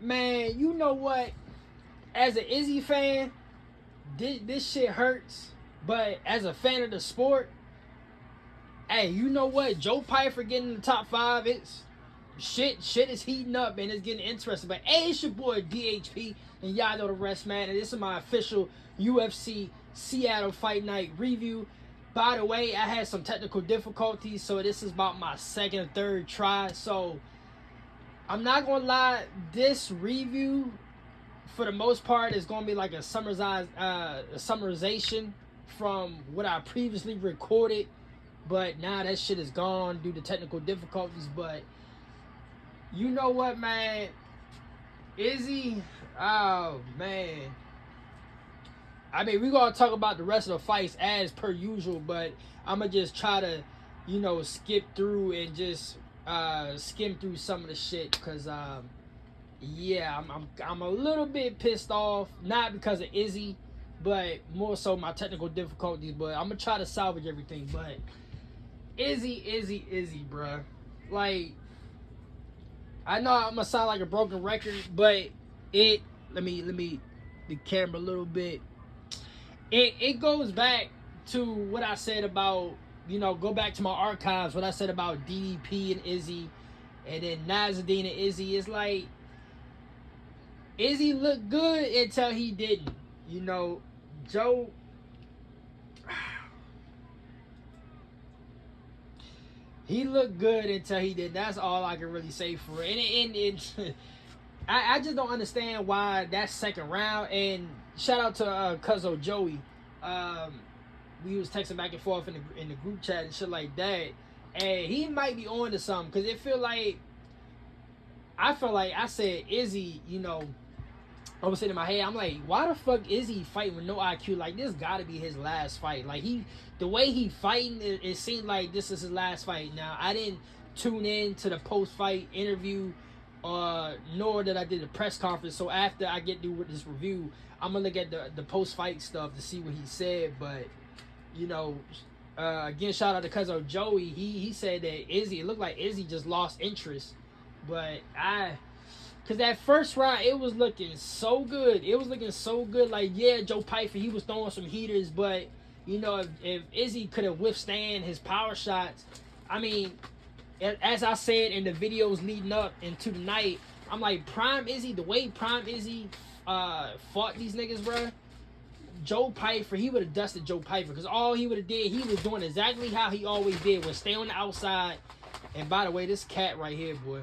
Man, you know what? As an Izzy fan, this shit hurts. But as a fan of the sport, hey, you know what? Joe Pyfer getting in the top 5. It's shit is heating up and it's getting interesting. But hey, it's your boy DHP, and y'all know the rest, man. And this is my official UFC Seattle Fight Night review. By the way, I had some technical difficulties, so this is about my second or third try. So I'm not gonna lie, this review for the most part is gonna be like a summarization from what I previously recorded. But now that shit is gone due to technical difficulties. But you know what, man? Izzy, oh man. I mean, we're gonna talk about the rest of the fights as per usual, but I'm gonna just try to, skip through and just skim through some of the shit, cause yeah, I'm a little bit pissed off, not because of Izzy, but more so my technical difficulties. But I'm gonna try to salvage everything. But Izzy, bruh. Like, I know I'm gonna sound like a broken record, but let me the camera a little bit. It goes back to what I said about, go back to my archives, what I said about DDP and Izzy, and then Nasruddin and Izzy. It's like, Izzy looked good until he didn't. Joe, he looked good until he did. That's all I can really say for it. And I just don't understand why that second round. And shout out to Cuzzo Joey. We was texting back and forth in the group chat and shit like that. And he might be on to something, because I feel like I said Izzy, I was sitting in my head, I'm like, why the fuck is he fighting with no IQ? Like, this gotta be his last fight. Like, the way he fighting, it seemed like this is his last fight. Now, I didn't tune in to the post-fight interview, nor did I did the press conference. So after I get through with this review, I'm gonna look at the post-fight stuff to see what he said. But, again, shout out to Cuzzo Joey. He said that it looked like Izzy just lost interest. But because that first round, it was looking so good. Like, yeah, Joe Pyfer, he was throwing some heaters. But, if Izzy could have withstand his power shots, I mean, as I said in the videos leading up into the night, I'm like, Prime Izzy, the way Prime Izzy fought these niggas, bro, Joe Pyfer, he would have dusted Joe Pyfer. Because all he would have did, he was doing exactly how he always did, was stay on the outside. And by the way, this cat right here, boy.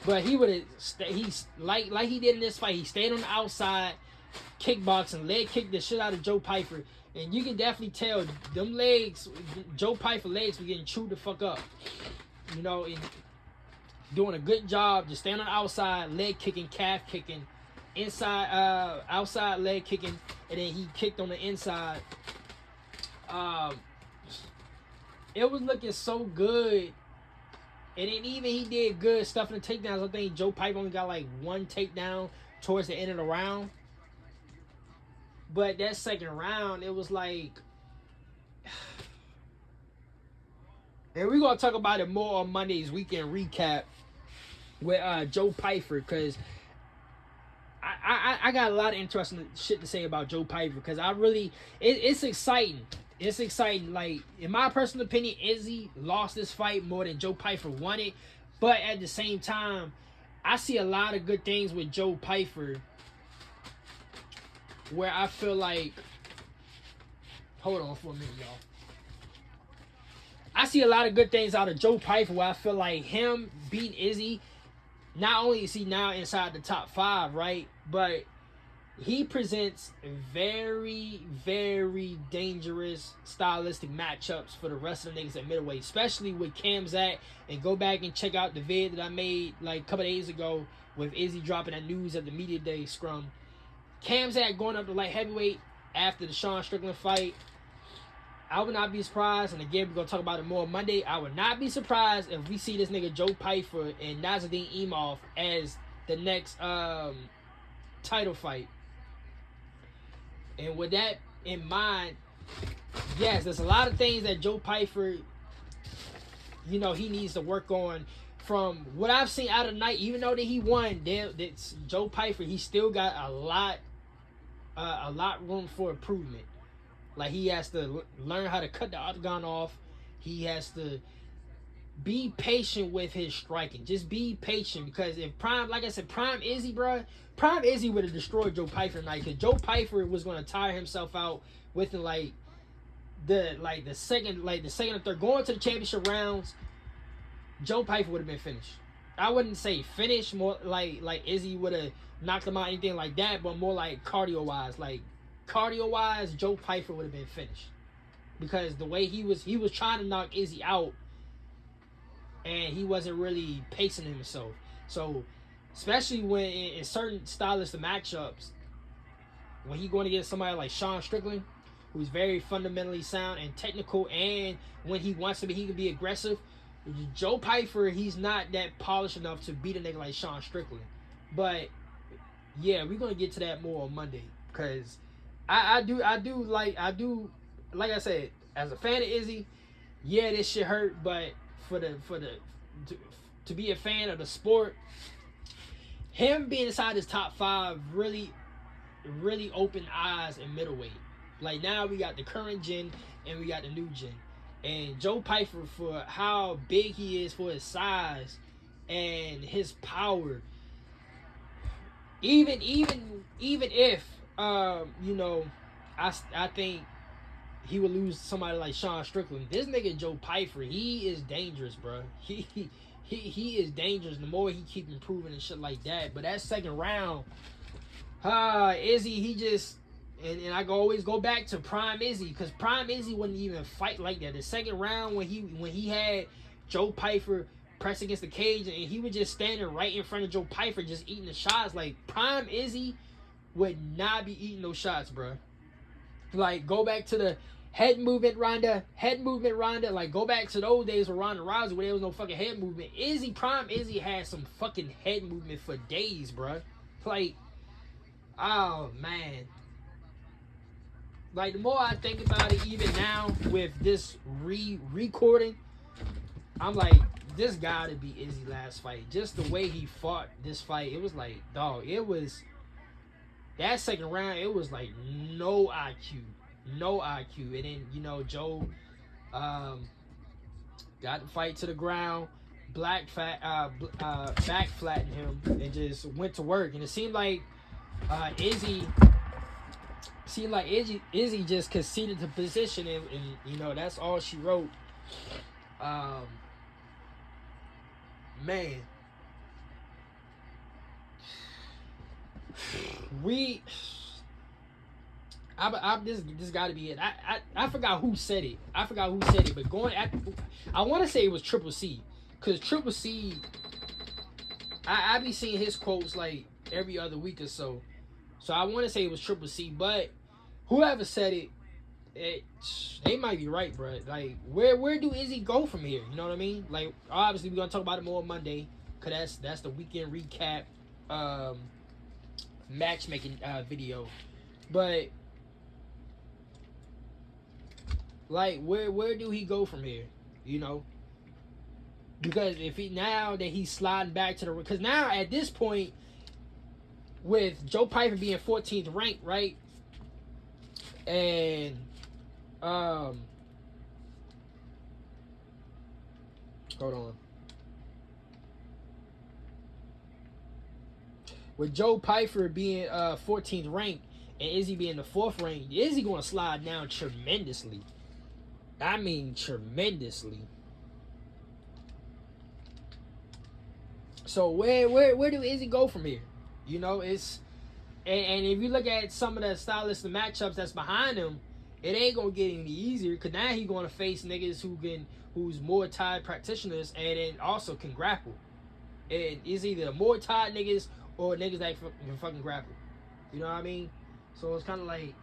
But he would have, he's like he did in this fight. He stayed on the outside, kickboxing, leg kicked the shit out of Joe Pyfer. And you can definitely tell them legs, Joe Pyfer legs were getting chewed the fuck up. And doing a good job, just staying on the outside, leg kicking, calf kicking, inside, outside leg kicking, and then he kicked on the inside. It was looking so good. And then even he did good stuff in the takedowns. I think Joe Pyfer only got like one takedown towards the end of the round. But that second round, it was like... And we're going to talk about it more on Monday's weekend recap with Joe Pyfer. Because I got a lot of interesting shit to say about Joe Pyfer. Because it's exciting. It's exciting. Like, in my personal opinion, Izzy lost this fight more than Joe Pyfer won it. But at the same time, I see a lot of good things with Joe Pyfer, where I feel like... Hold on for a minute, y'all. I see a lot of good things out of Joe Pyfer, where I feel like him beating Izzy, not only is he now inside the top 5, right? But he presents very, very dangerous stylistic matchups for the rest of the niggas at middleweight, especially with Kamzat. And go back and check out the vid that I made like a couple days ago with Izzy dropping that news at the media day scrum. Kamzat going up to light heavyweight after the Sean Strickland fight. I would not be surprised, and again, we're going to talk about it more Monday. I would not be surprised if we see this nigga Joe Pyfer and Nasruddin Imhoff as the next title fight. And with that in mind, yes, there's a lot of things that Joe Pyfer, he needs to work on from what I've seen out of the night, even though that he won, that's Joe Pyfer. He still got a lot room for improvement. Like he has to learn how to cut the octagon off. He has to be patient with his striking. Just be patient, because if Prime, like I said, Prime Izzy, bro, Prime Izzy would have destroyed Joe Pyfer tonight, because Joe Pyfer was going to tire himself out within the second or third, going to the championship rounds. Joe Pyfer would have been finished. I wouldn't say finished, more like Izzy would have knocked him out, anything like that, but more like cardio wise. Like cardio wise, Joe Pyfer would have been finished, because the way he was trying to knock Izzy out, and he wasn't really pacing himself. So, especially when in certain stylistic matchups, when he going to get somebody like Sean Strickland, who's very fundamentally sound and technical, and when he wants to be, he can be aggressive. Joe Pyfer, he's not that polished enough to beat a nigga like Sean Strickland. But yeah, we're gonna get to that more on Monday, because I do like I said, as a fan of Izzy, yeah, this shit hurt, but to be a fan of the sport, him being inside his top 5 really opened eyes in middleweight. Like now we got the current gen and we got the new gen. And Joe Pyfer, for how big he is, for his size and his power, even if I think he would lose somebody like Sean Strickland, this nigga Joe Pyfer, he is dangerous, bro. He is dangerous. The more he keep improving and shit like that. But that second round, Izzy, he just. And I always go back to Prime Izzy, because Prime Izzy wouldn't even fight like that. The second round, when he had Joe Pyfer press against the cage, and he was just standing right in front of Joe Pyfer, just eating the shots. Like Prime Izzy would not be eating those shots, bro. Like go back to the head movement Ronda. Like go back to those days with Ronda Rousey where there was no fucking head movement. Prime Izzy had some fucking head movement for days, bro. Like, oh man. Like, the more I think about it, even now with this recording, I'm like, this gotta be Izzy's last fight. Just the way he fought this fight, it was like, dog, it was, that second round, it was like no IQ. And then, Joe got the fight to the ground, back flattened him, and just went to work. And it seemed like Izzy just conceded the position, and that's all she wrote. Man, this got to be it. I forgot who said it. But I want to say it was Triple C, because Triple C, I be seeing his quotes like every other week or so. So I want to say it was Triple C, but whoever said it, they might be right, bro. Like, where do Izzy go from here? You know what I mean? Like, obviously we're gonna talk about it more on Monday, cause that's the weekend recap, matchmaking video. But like, where do he go from here? Because if now that he's sliding back to because now at this point, with Joe Pyfer being 14th ranked, right? And hold on. With Joe Pyfer being 14th ranked and Izzy being the 4th ranked, Izzy gonna slide down tremendously. I mean tremendously. So where do Izzy go from here? It's and if you look at some of the stylistic matchups that's behind him, it ain't gonna get any easier, because now he's gonna face niggas who's more tied practitioners and then also can grapple. And it's either more tied niggas or niggas that can fucking grapple. You know what I mean? So it's kind of like,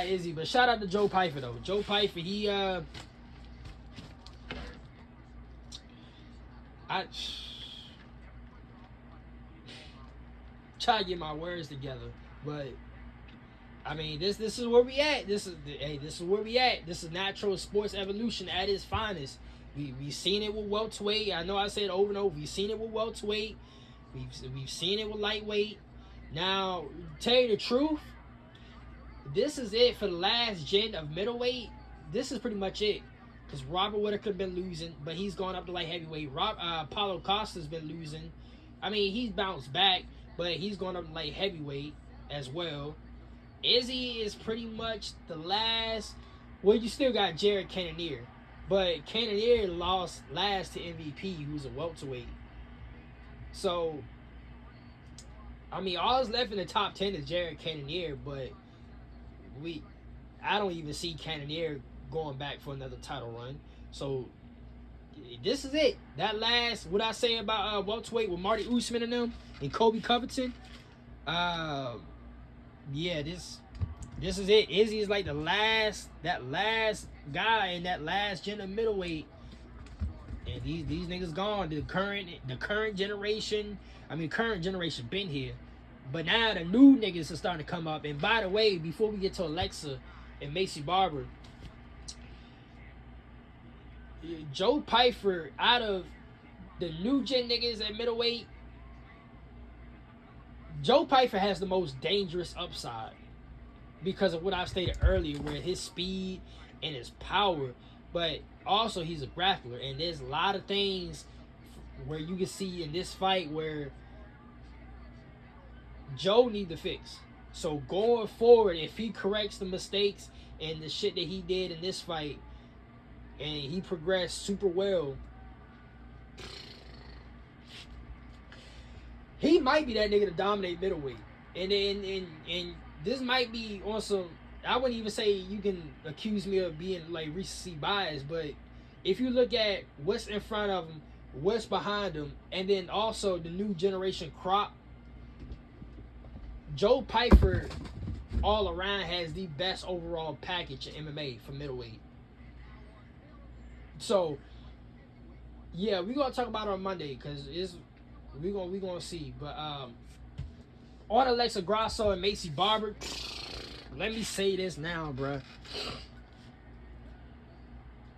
Izzy. But shout out to Joe Pyfer though. Joe Pyfer, he try to get my words together, but I mean, this is where we at. This is where we at. This is natural sports evolution at its finest. We've seen it with welterweight. I know I said over and over. We've seen it with welterweight. We've seen it with lightweight. Now, tell you the truth, this is it for the last gen of middleweight. This is pretty much it. Because Robert Whittaker been losing, but he's gone up to light heavyweight. Paulo Costa's been losing. I mean, he's bounced back, but he's going up to light heavyweight as well. Izzy is pretty much the last. Well, you still got Jared Cannonier, but Cannonier lost last to MVP, who's a welterweight. So, I mean, all that's left in the top 10 is Jared Cannonier, but I don't even see Cannonier going back for another title run. So, this is it. That last, what I say about welterweight with Marty Usman and them and Kobe Covington. Yeah, this is it. Izzy is like that last guy in that last gen of middleweight. And these niggas gone. The current generation. I mean, current generation been here, but now the new niggas are starting to come up. And by the way, before we get to Alexa and Macy Barber, Joe Pyfer, out of the new gen niggas at middleweight, Joe Pyfer has the most dangerous upside because of what I stated earlier, where his speed and his power, but also he's a grappler, and there's a lot of things where you can see in this fight where Joe need to fix. So going forward, if he corrects the mistakes and the shit that he did in this fight, and he progressed super well, he might be that nigga to dominate middleweight. And this might be on some, I wouldn't even say you can accuse me of being like recency bias, but if you look at what's in front of him, what's behind him, and then also the new generation crop, Joe Pyfer all around has the best overall package in MMA for middleweight. So yeah, we're gonna talk about it on Monday because we're gonna see. But on Alexa Grasso and Macy Barber, let me say this now, bruh.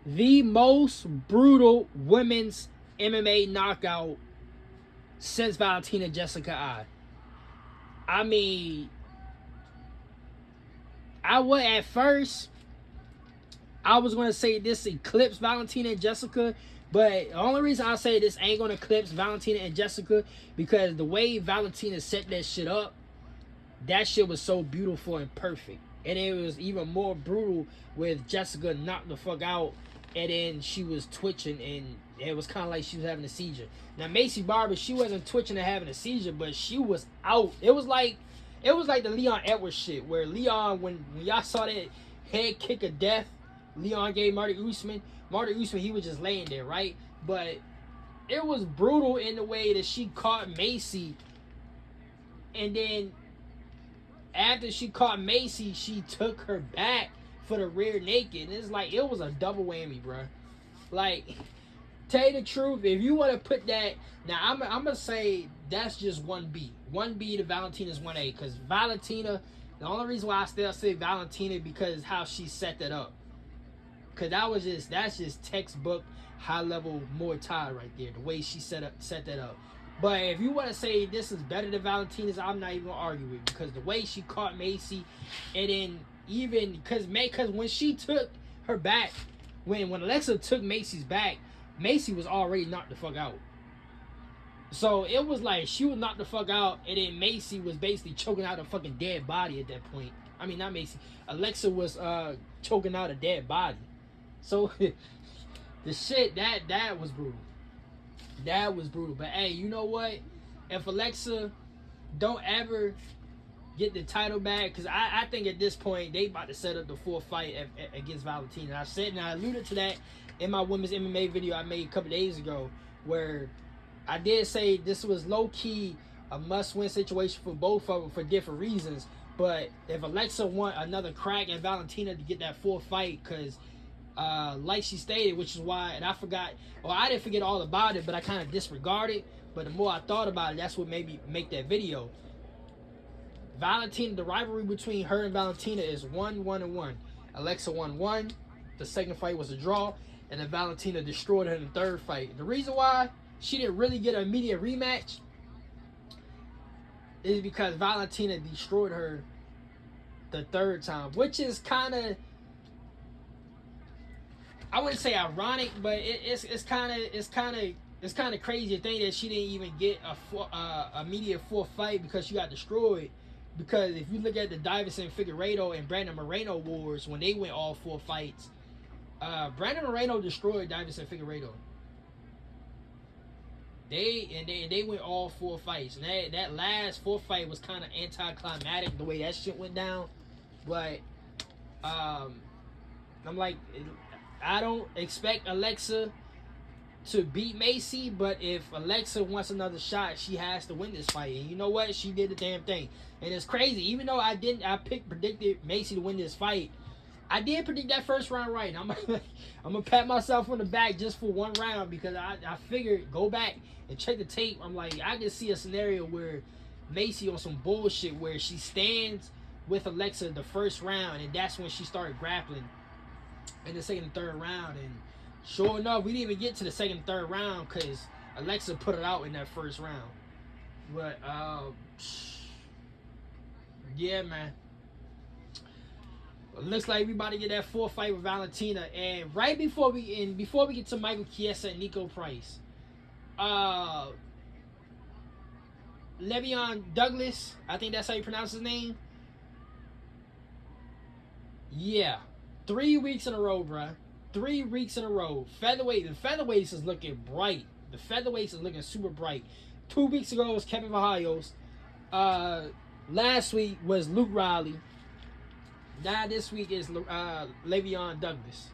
The most brutal women's MMA knockout since Valentina Jessica Eye. I mean, I was at first, I was going to say this eclipsed Valentina and Jessica, but the only reason I say this ain't going to eclipse Valentina and Jessica because the way Valentina set that shit up, that shit was so beautiful and perfect. And it was even more brutal with Jessica knocked the fuck out, and then she was twitching, and it was kind of like she was having a seizure. Now Macy Barber, she wasn't twitching and having a seizure, but she was out. It was like the Leon Edwards shit, where Leon, when y'all saw that head kick of death, Leon gave Marty Usman, he was just laying there, right? But it was brutal in the way that she caught Macy, and then after she caught Macy, she took her back for the rear naked. And it's like, it was a double whammy, bro. Like, tell you the truth, if you want to put that, now I'm going to say that's just 1B. 1B to Valentina's 1A. Because Valentina, the only reason why I still say Valentina because how she set that up. Because that's just textbook high level Muay Thai right there. The way she set that up. But if you want to say this is better than Valentina's, I'm not even going to argue with it. Because the way she caught Macy, and then even, because when she took her back, when Alexa took Macy's back, Macy was already knocked the fuck out. So it was like she was knocked the fuck out, and then Macy was basically choking out a fucking dead body at that point. I mean, not Macy. Alexa was choking out a dead body. So the shit, that was brutal. That was brutal. But hey, you know what? If Alexa don't ever get the title back, because I think at this point they about to set up the fourth fight against Valentina. I said, and I alluded to that in my women's MMA video I made a couple days ago, where I did say this was low-key a must-win situation for both of them for different reasons. But if Alexa want another crack at Valentina to get that fourth fight, because like she stated, which is why, and I forgot, or I didn't forget all about it, but I kind of disregarded. But the more I thought about it, that's what made me make that video. Valentina, the rivalry between her and Valentina is 1-1-1. Alexa won 1. The second fight was a draw. and then Valentina destroyed her in the third fight. The reason why she didn't really get an immediate rematch is because Valentina destroyed her the third time, which is kind of, I wouldn't say ironic, but it's kind of crazy to think that she didn't even get a immediate fourth fight because she got destroyed. Because if you look at the Davison Figueiredo and Brandon Moreno wars, when they went all 4 fights, Brandon Moreno destroyed Davison Figueiredo. They went all 4 fights, and that last 4th fight was kind of anticlimactic the way that shit went down. But I'm like, I don't expect Alexa to beat Macy, but if Alexa wants another shot, she has to win this fight. And you know what? She did the damn thing. And it's crazy. Even though I predicted Macy to win this fight, I did predict that first round right. I'm gonna pat myself on the back just for one round because I figured, go back and check the tape. I'm like, I can see a scenario where Macy on some bullshit where she stands with Alexa the first round, and that's when she started grappling in the second and third round. And sure enough, we didn't even get to the second and third round because Alexa put it out in that first round. But yeah, man. It looks like everybody get that 4th fight with Valentina. And right before we get to Michael Chiesa and Nico Price, Le'Veon Douglas, I think that's how you pronounce his name. Yeah, 3 weeks in a row, bruh. 3 weeks in a row. The featherweights is looking bright. The featherweights is looking super bright. 2 weeks ago was Kevin Vajayos. Last week was Luke Riley. Now this week is Le'Veon Douglas.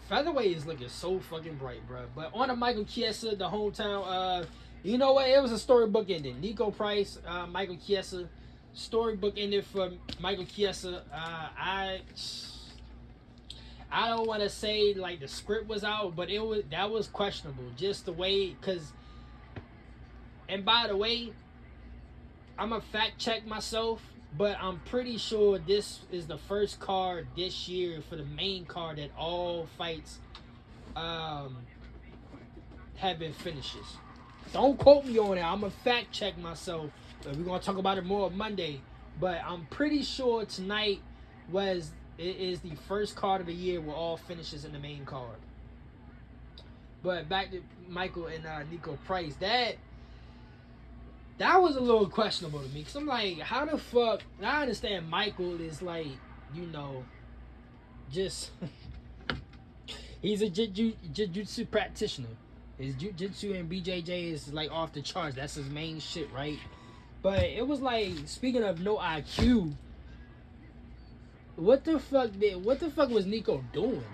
Featherweight is looking so fucking bright, bro. But on to Michael Chiesa, the hometown. You know what? It was a storybook ending. Nico Price, Michael Chiesa. Storybook ended for Michael Chiesa. I don't want to say like the script was out, but that was questionable. Just the way, because. And by the way, I'm gonna fact check myself, but I'm pretty sure this is the first card this year for the main card that all fights have been finishes. Don't quote me on it. I'm gonna fact check myself. We're gonna talk about it more on Monday, but I'm pretty sure tonight is the first card of the year where all finishes in the main card. But back to Michael and Nico Price, that was a little questionable to me, because I'm like, how the fuck? I understand Michael is like, you know, just he's a jiu-jitsu practitioner. His jiu-jitsu and BJJ is like off the charts. That's his main shit, right? But it was like, speaking of no IQ, what the fuck was Nico doing?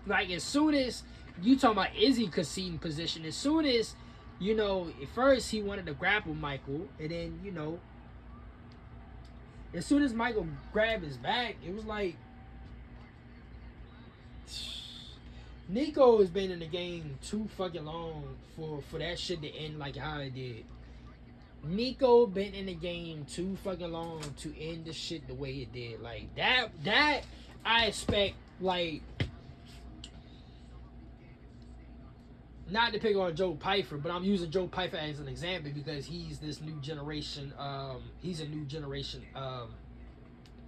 Like, as soon as you talking about Izzy conceding position, as soon as, you know, at first he wanted to grapple Michael, and then, you know, as soon as Michael grabbed his back, it was like, Nico has been in the game too fucking long for that shit to end like how it did. Nico been in the game too fucking long to end the shit the way it did. Like, that I expect, like, not to pick on Joe Pyfer, but I'm using Joe Pyfer as an example because he's this new generation, he's a new generation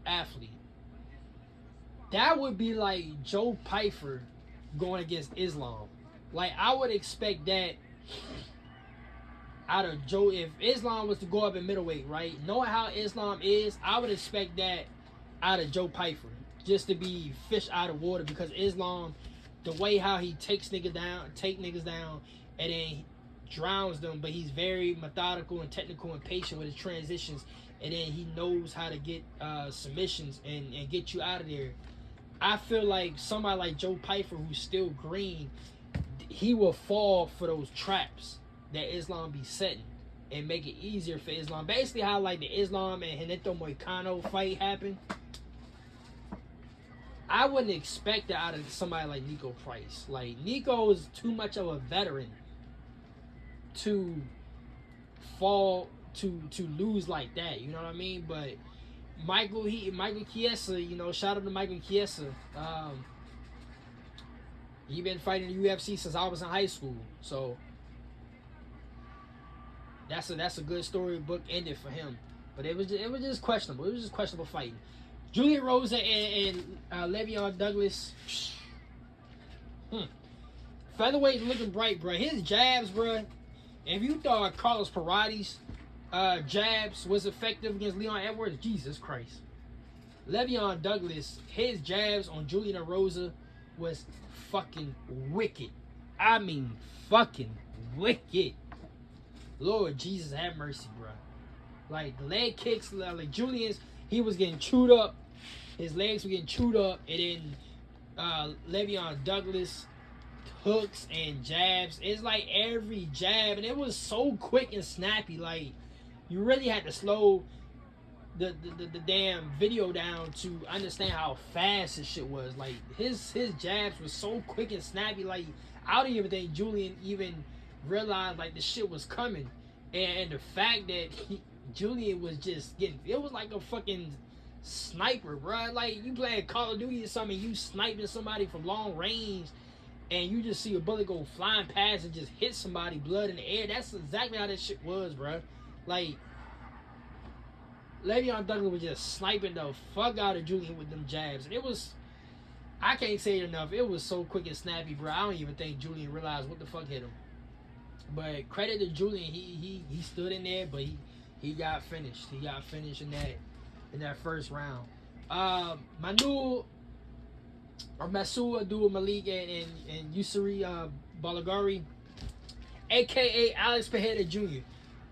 athlete. That would be like Joe Pyfer going against Islam. Like, I would expect that out of Joe. If Islam was to go up in middleweight, right? Knowing how Islam is, I would expect that out of Joe Pyfer. Just to be fish out of water, because Islam, the way how he takes niggas down, and then he drowns them, but he's very methodical and technical and patient with his transitions, and then he knows how to get submissions and get you out of there. I feel like somebody like Joe Pyfer, who's still green, he will fall for those traps that Islam be setting and make it easier for Islam. Basically how like the Islam and Renato Moicano fight happened. I wouldn't expect that out of somebody like Nico Price. Like, Nico is too much of a veteran to fall to lose like that. You know what I mean? But Michael Chiesa, you know, shout out to Michael Chiesa. He been fighting the UFC since I was in high school. So that's a good storybook ended for him. But it was just questionable. It was just questionable fighting. Julian Rosa and Le'Veon Douglas. Featherweight looking bright, bro. His jabs, bro. If you thought Carlos Parati's jabs was effective against Leon Edwards, Jesus Christ. Le'Veon Douglas, his jabs on Julian Rosa was fucking wicked. I mean, fucking wicked. Lord Jesus, have mercy, bro. Like, the leg kicks, like Julian's, he was getting chewed up. His legs were getting chewed up. And then Le'Veon Douglas hooks and jabs. It's like every jab. And it was so quick and snappy. Like, you really had to slow the damn video down to understand how fast this shit was. Like, his jabs was so quick and snappy. Like, I don't even think Julian even realized, like, the shit was coming. And the fact that Julian was just getting, it was like a fucking sniper, bro. Like, you playing Call of Duty or something, you sniping somebody from long range, and you just see a bullet go flying past and just hit somebody, blood in the air. That's exactly how that shit was, bro. Like, Le'Veon Douglas was just sniping the fuck out of Julian with them jabs. And it was, I can't say it enough, it was so quick and snappy, bro. I don't even think Julian realized what the fuck hit him. But credit to Julian, he stood in there, but he got finished. He got finished in that first round. Masul Abdul Malik and Yusri Balagari, aka Alex Pereira Jr.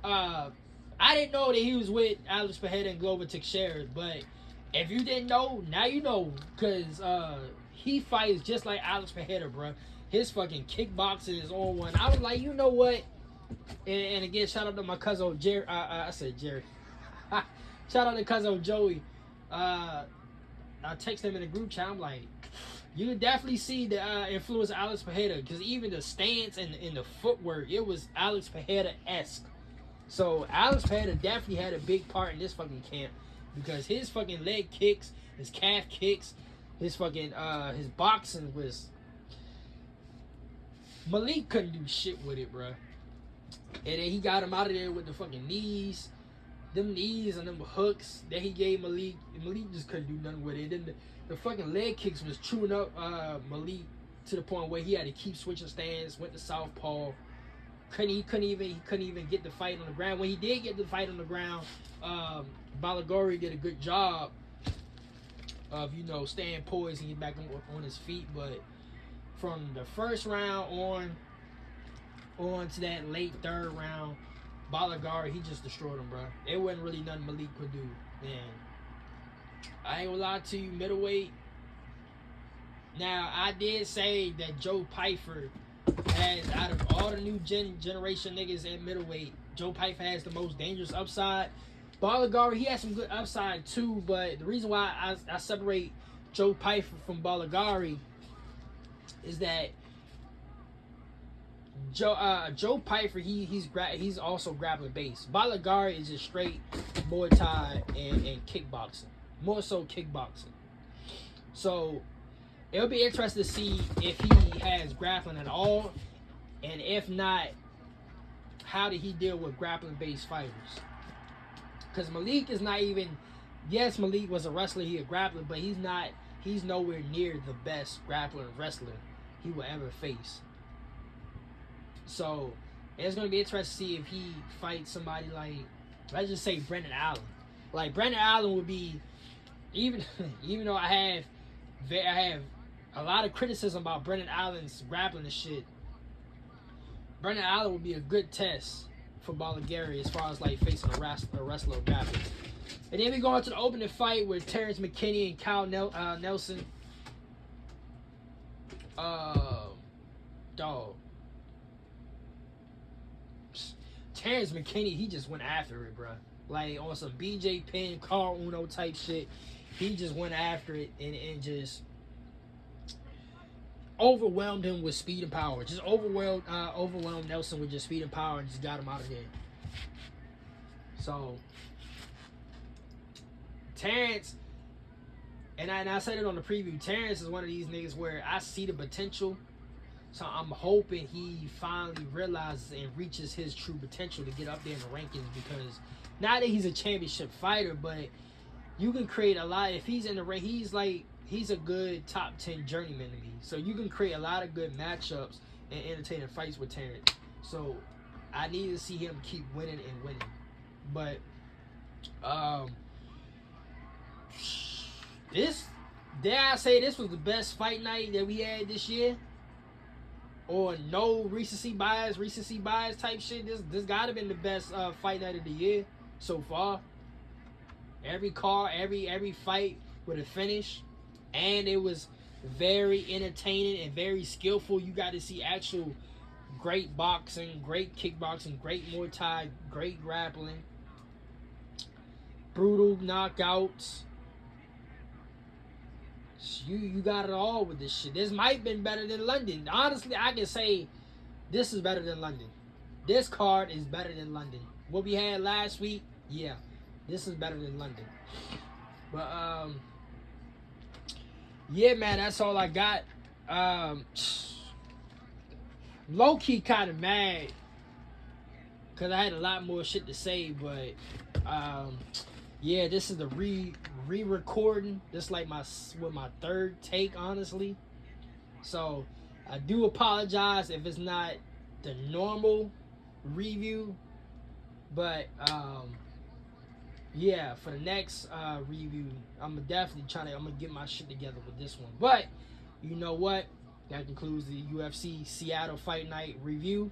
I didn't know that he was with Alex Pereira and Glover Teixeira, but if you didn't know, now you know, because he fights just like Alex Pereira, bro. His fucking kickboxing is on one. I was like, you know what? And again, shout out to my cousin Jerry. I said Jerry. Shout out to cousin Joey. I text him in the group chat. I'm like, you can definitely see the influence of Alex Pereira, because even the stance and the footwork, it was Alex Pereira-esque. So Alex Pereira definitely had a big part in this fucking camp, because his fucking leg kicks, his calf kicks, his fucking his boxing was. Malik couldn't do shit with it, bro. And then he got him out of there with the fucking knees. Them knees and them hooks that he gave Malik. Malik just couldn't do nothing with it. Then the fucking leg kicks was chewing up Malik to the point where he had to keep switching stands, went to southpaw. He couldn't even get the fight on the ground. When he did get the fight on the ground, Balagori did a good job of, you know, staying poised and get back on his feet. But from the first round on to that late third round, Balagari, he just destroyed him, bro. It wasn't really nothing Malik could do. And I ain't gonna lie to you, middleweight. Now, I did say that Joe Pyfer has, out of all the new generation niggas at middleweight, Joe Pyfer has the most dangerous upside. Balagari, he has some good upside too, but the reason why I separate Joe Pyfer from Balagari is that Joe Pyfer, he's also grappling based. Balagari is just straight Muay Thai and kickboxing, more so kickboxing. So it'll be interesting to see if he has grappling at all, and if not, how did he deal with grappling based fighters? Because Malik is not even. Yes, Malik was a wrestler, he a grappler, but he's nowhere near the best grappler and wrestler he will ever face. So it's gonna be interesting to see if he fights somebody like, let's just say Brendan Allen. Like, Brendan Allen would be, even though I have a lot of criticism about Brendan Allen's grappling and shit, Brendan Allen would be a good test for Balagari as far as like facing a wrestler or grappling. And then we go on to the opening fight with Terrence McKinney and Kyle Nelson. Dog. Terrence McKinney, he just went after it, bro. Like, on some BJ Penn, Carl Uno type shit. He just went after it and just overwhelmed him with speed and power. Just overwhelmed Nelson with just speed and power and just got him out of there. So Terrence, and I said it on the preview, Terrence is one of these niggas where I see the potential So I'm hoping he finally realizes and reaches his true potential to get up there in the rankings, because not that he's a championship fighter, but you can create a lot. If he's in the ring, he's a good top 10 journeyman to me. So you can create a lot of good matchups and entertaining fights with Terrence. So I need to see him keep winning and winning. But dare I say this was the best fight night that we had this year? Or no recency bias type shit. This gotta been the best fight night of the year so far. Every card, every fight with a finish, and it was very entertaining and very skillful. You got to see actual great boxing, great kickboxing, great Muay Thai, great grappling, brutal knockouts. You got it all with this shit. This might have been better than London. Honestly, I can say this is better than London. This card is better than London. What we had last week, yeah, this is better than London. But yeah, man, that's all I got. Low key kind of mad because I had a lot more shit to say, but yeah, this is the re-recording. This is like my third take, honestly. So I do apologize if it's not the normal review, but yeah, for the next review, I'm definitely I'm gonna get my shit together with this one. But you know what? That concludes the UFC Seattle Fight Night review.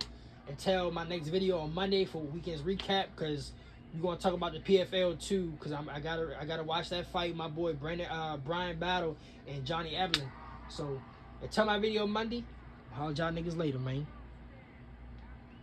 Until my next video on Monday for weekend's recap, because we're gonna talk about the PFL too. Because I gotta watch that fight, my boy Brian Battle and Johnny Evelyn. So until my video Monday, I'll holler y'all niggas later, man.